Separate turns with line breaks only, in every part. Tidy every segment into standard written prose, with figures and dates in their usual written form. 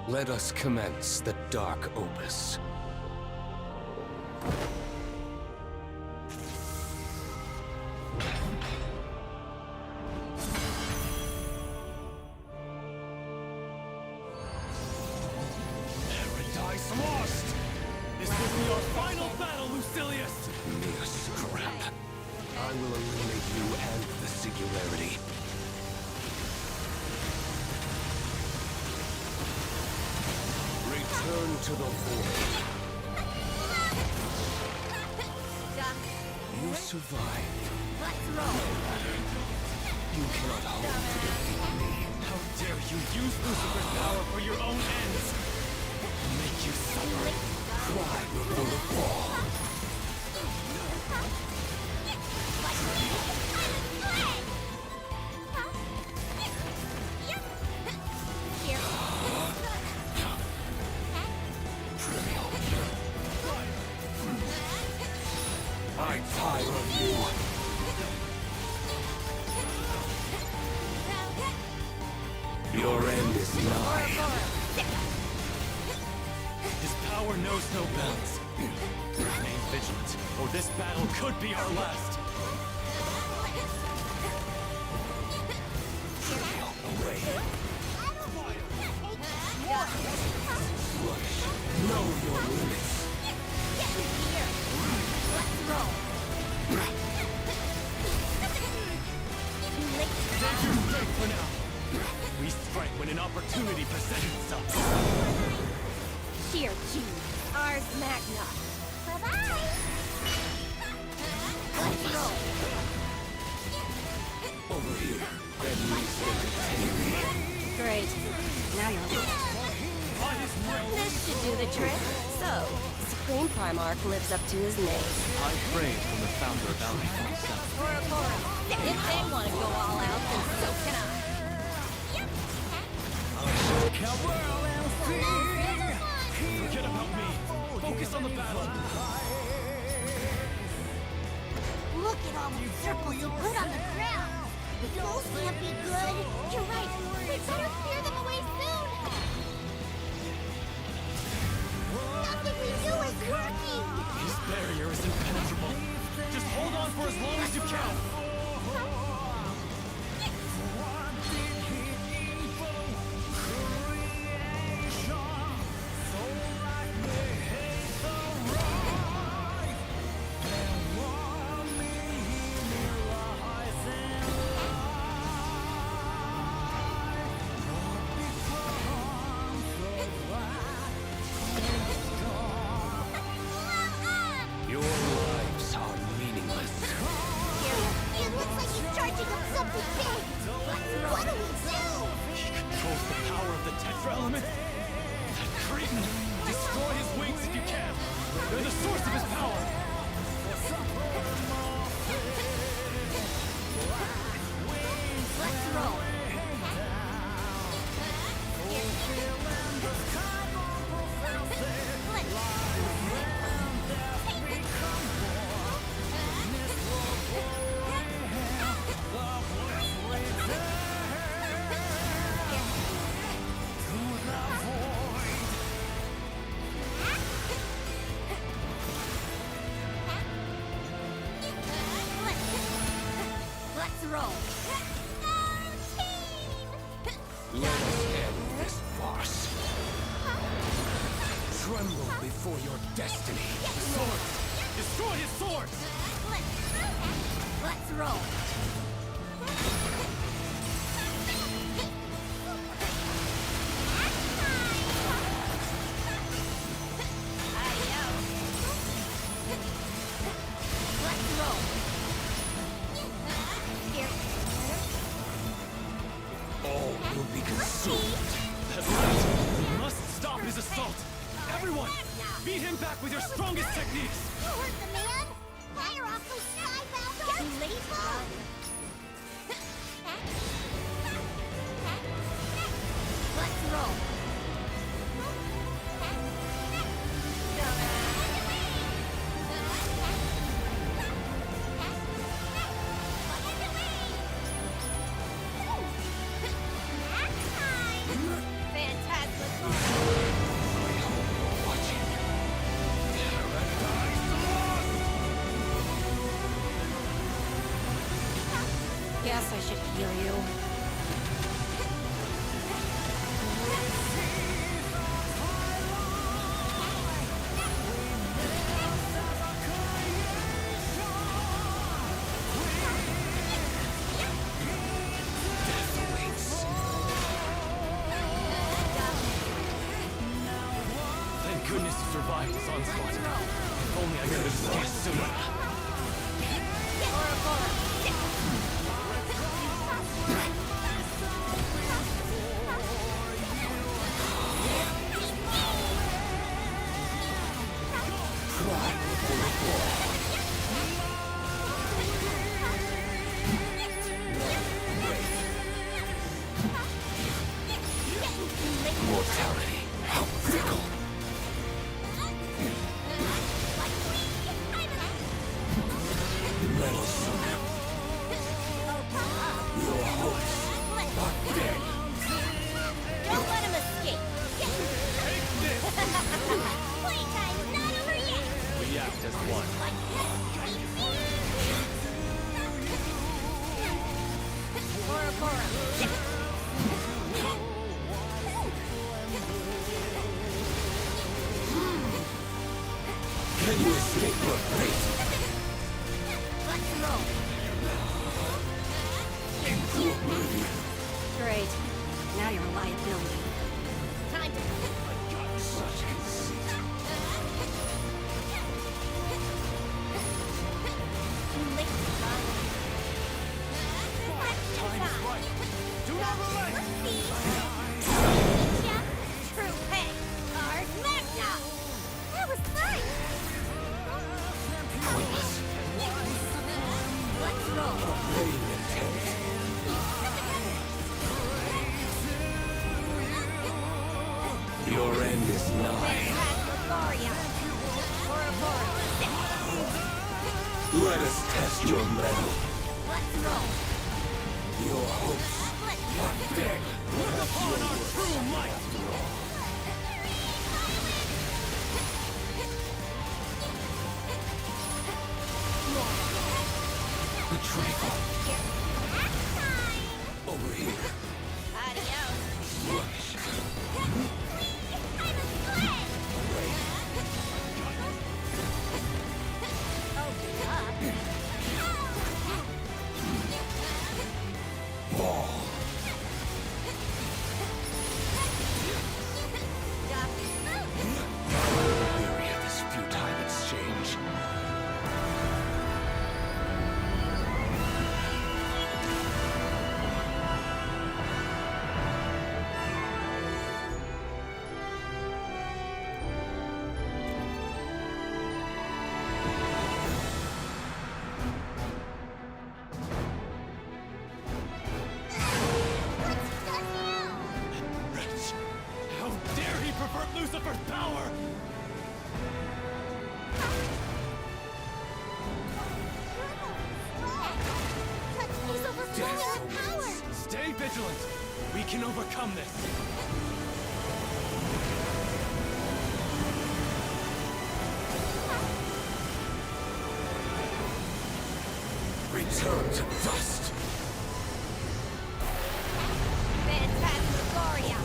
Let us commence the Dark Opus.
Paradise lost! This will be our final battle, Lucilius!
Mere scrap. I will eliminate you and the Singularity. Return to the Void. You survived.
Let's roll.
You cannot hope to defeat me.
How dare you use Lucifer's power for your own ends! Make you suffer!
Cry before the fall. I tire of you. Your end is nigh.
His power knows no bounds. Remain vigilant, or this battle could be our last!
Trail away. Rush. Know your limits.
Save your strength for now! We strike when an opportunity presents itself!
Sheer G. Ars Magna. Bye-bye. Let's roll.
Over here. At least entertain me.
Great. Now you're
By his might,
This should do the trick. So, Supreme Primarch lives up to his name.
I pray from the founder of Alpha himself.
If they want to go all out, then so can I.
Forget about me! Focus on the battle!
Look at all the circles you put on the ground. The fools can't be good. You're right. We better clear them away soon. Nothing we do is working.
His barrier is impenetrable. Just hold on for as long as you can!
Your lives are meaningless.
It looks like he's charging up something big. What do we do?
He controls the power of the Tetra element? That cretin! Destroy his wings if you can! They're the source of his power!
Let's roll.
Let's roll.
Let us end this farce. Tremble before your destiny.
Sword! Destroy his sword!
Let's roll. Let's roll.
All will be consumed.
That's right! We must stop his assault! Everyone! Beat him back with your strongest techniques!
You heard the man. Fire off those skybound people.
Let's roll. Phantasmic. I should heal you.
Thank goodness you survived his onslaught. If only I could have escaped sooner.
Mortality. How fickle. Metal Suit. Your hopes are dead.
Don't let him escape. Playtime's not over yet.
We act as one.
Can you escape your fate?
Let's roll.
Into oblivion.
Great. Now you're a liability.
Time to
Such conceit.
lick the gun.
Time is right. Do not relent!
True pay. Ours Magna. That was fun.
Pointless.
Let's roll.
Pain intense. Your end is nigh. Let us test your mettle.
Let's roll.
Your hopes are dead.
Look upon our true might!
The trifle. Over here.
Adios.
Sluggish. Ball. Weary of this futile exchange.
Wretch! How dare he pervert Lucifer's power!
He's overflowing with power.
Stay vigilant! We can overcome this!
Return to dust.
Phantasmagoria.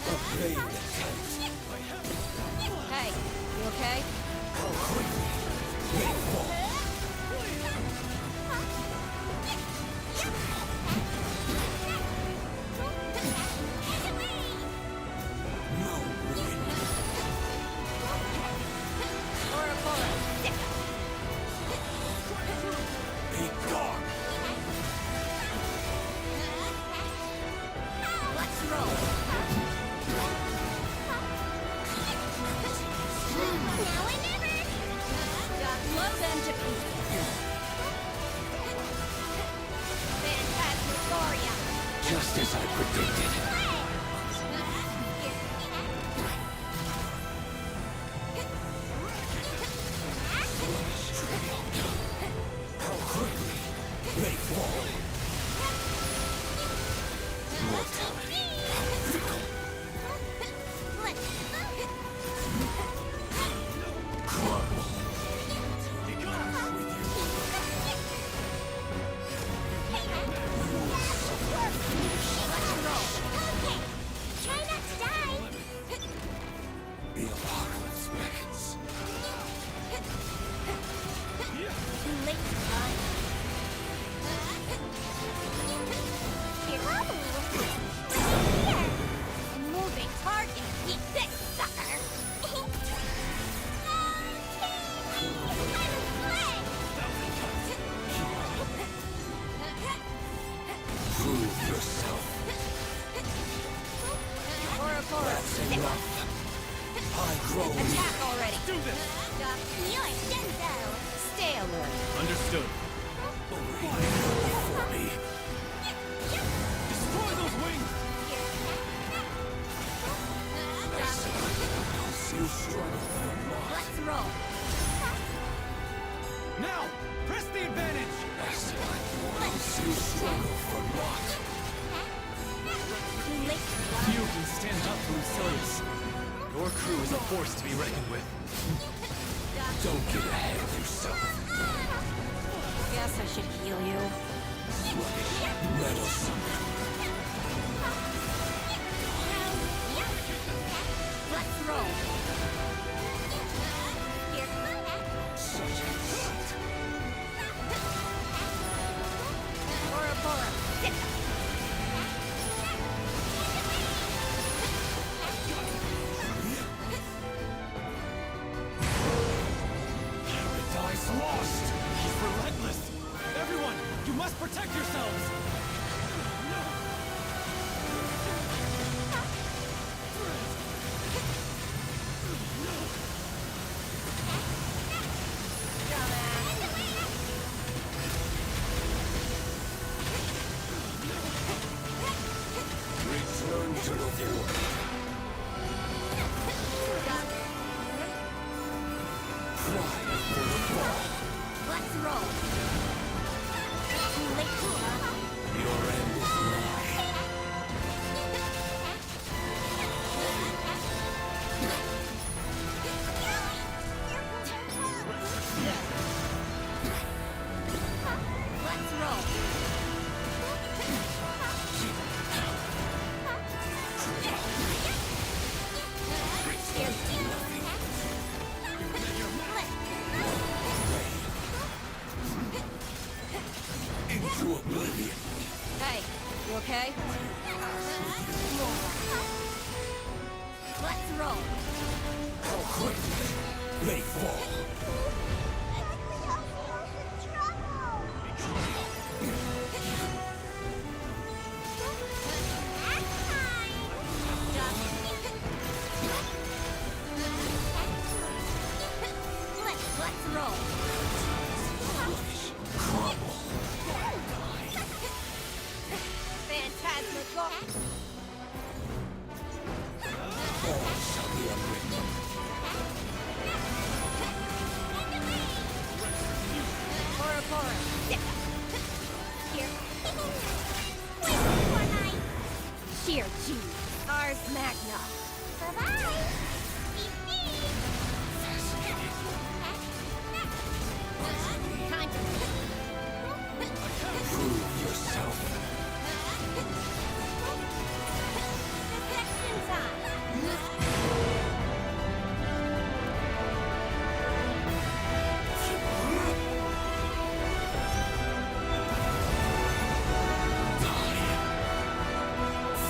Obey the tense.
Hey, you okay?
How quickly they fall. No ruin. Be gone.
Let's roll. Now and never.
Blow them to pieces.
Phantasmagoria.
Just as I predicted. How quickly they fall. Mortality. How fickle.
late to run. Here. A moving target. Eat this, sucker.
Prove yourself. That's enough. I grow weak.
Attack already!
Do this!
You're Denzo.
Stay alert.
Understood.
For me.
Destroy those wings!
You struggle for more.
Let's roll.
Now! Press the advantage!
You struggle for naught.
Too late to run.
Few can stand up to Lucilius. Your crew is a force to be reckoned with.
Don't get ahead of yourself.
Guess I should heal you.
Meddlesome.
Let's roll.
Such a sight.
Ouroboros. Sit.
Paradise lost.
He's relentless! Everyone, you must protect yourselves!
Return to the void. Cry for the fall.
Let's roll. Too late to run.
Your end is nigh.
Let's roll.
Into oblivion.
Hey, you okay?
Let's roll.
How quickly they fall.
Let's roll.
Crumble.
Phantasmical.
All shall be unwritten.
Ouroboros. Sit. Here. Wait for my sheer genius. Ars Magna. Bye-bye. Time to
Prove yourself.
Deflection time.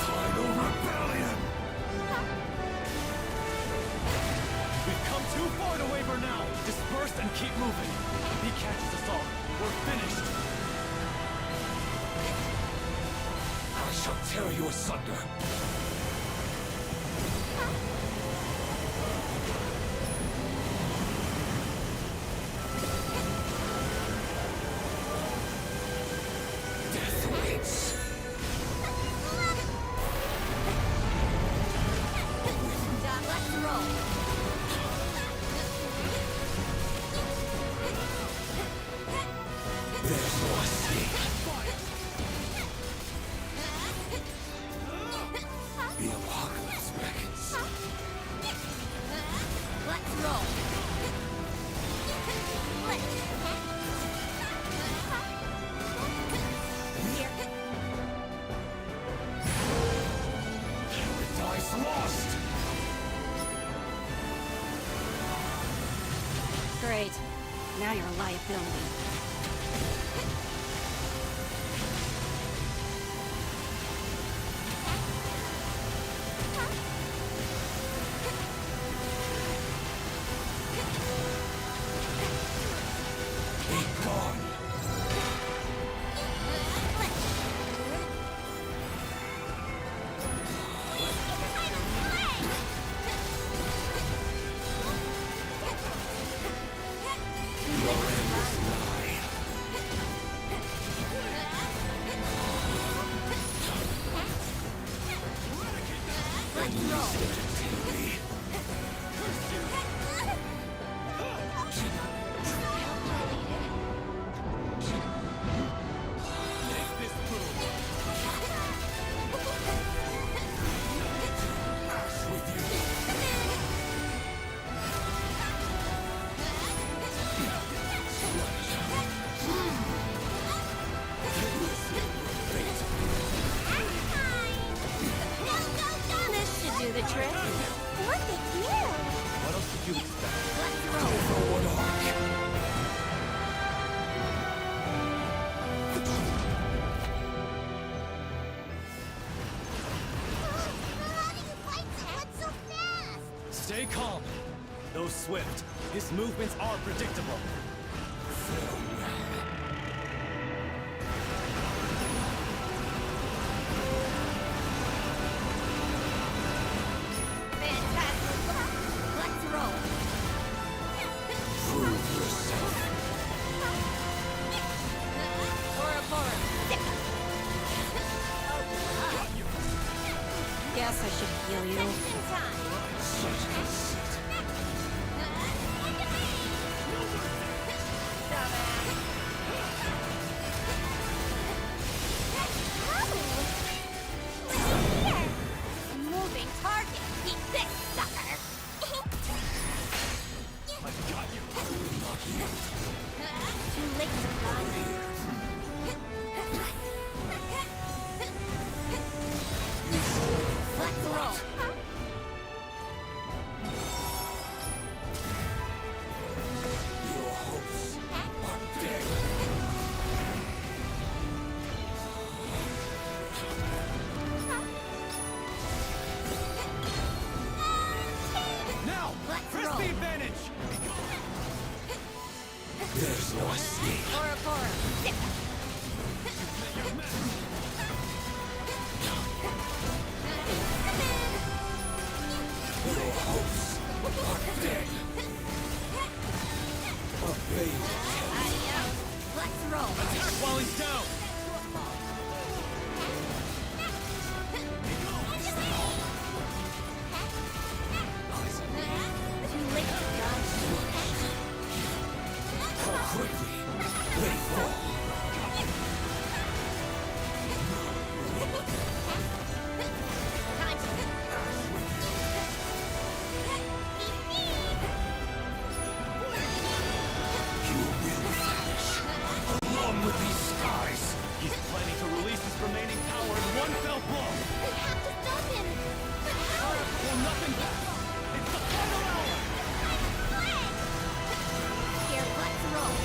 Final rebellion.
We've come too far to waver now! Disperse and keep moving! If he catches us all, we're finished!
I shall tear you asunder. Death waits.
Let's roll.
There's no escape. The apocalypse beckons.
Let's roll. Here.
Paradise lost.
Great. Now you're a liability.
Sensitivity.
Make this move.
With you.
This should do the trick.
Look at you!
What else did you expect?
Let's roll!
Forward arc.
How do you fight someone so fast?
Stay calm. Though swift, his movements are predictable.
Fantastic! Let's roll!
Prove yourself.
Ouroboros. Guess I should heal you.
Section time!
Such conceit.
Moving target! Keep this, sucker!
I got you.
Too late to run. Let's roll!
Your hopes are dead.
Now,
Let's
press
roll.
the advantage.
There's no escape.
Ouroboros.
Your hopes are dead. Obey me.
Adios! Let's roll!
Attack while he's down.
Too late to dodge.
How quickly they fall.
Time to...
You will vanish along with these skies.
He's planning to release his remaining power in one fell blow.
We have to stop him! But how?
Well, nothing. It's the final hour.
Here, let's roll!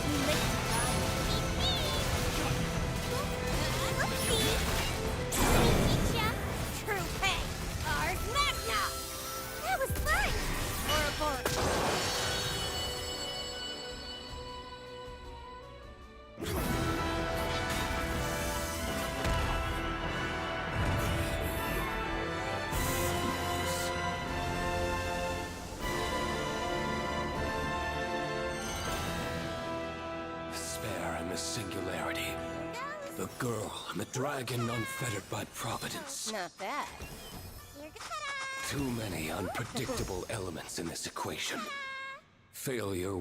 Too late to run. Oopsie! Let me teach ya! True pay! Ars Magna! That was fun!
Ouroboros.
Spare and the singularity. The girl and the dragon unfettered by providence.
Not bad.
Here, ta-da!
Too many unpredictable elements in this equation. Failure